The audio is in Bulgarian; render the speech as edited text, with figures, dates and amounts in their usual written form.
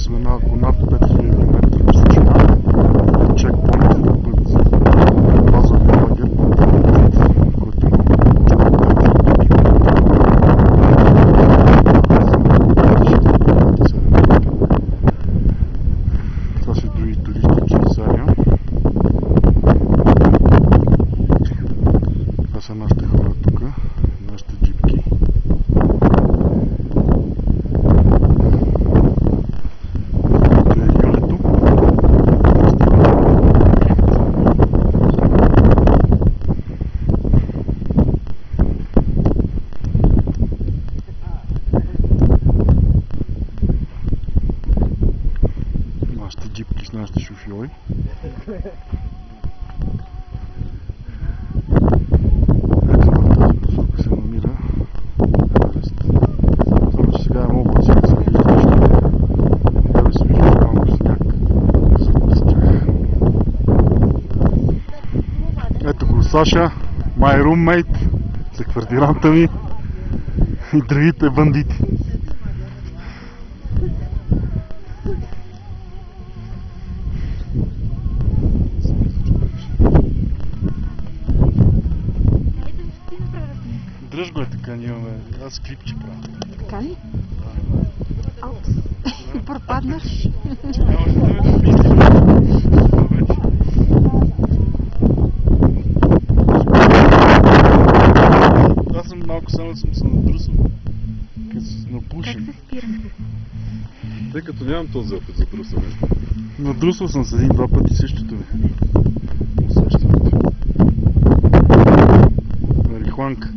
сме на над 5000 метра височина. Чекпоинт, базов лагер, който има това са други туристи от Швейцария. Това са нашите хора тук, нашите джипки. Нашите джипки с нашите шофьори. Ето в тази посока се намира Еверест. Само че сега е облаци, да се вижда нещо. Така да се вижда малко сняг зад тях. Ето го Саша, my roommate, съквартиранта ми и другите бандити. Дръж го е така, ние имаме. Аз клипче правя. Така ли? Аупс. Пропаднаш. Че нямаш да ме мислиш. Аз съм малко само съм се надрусал. Като се напушен. Как се спирам? Тъй като нямам този опит за трусане. Надрусал съм се един-два пъти същото ми. Усещането. Марихуанка.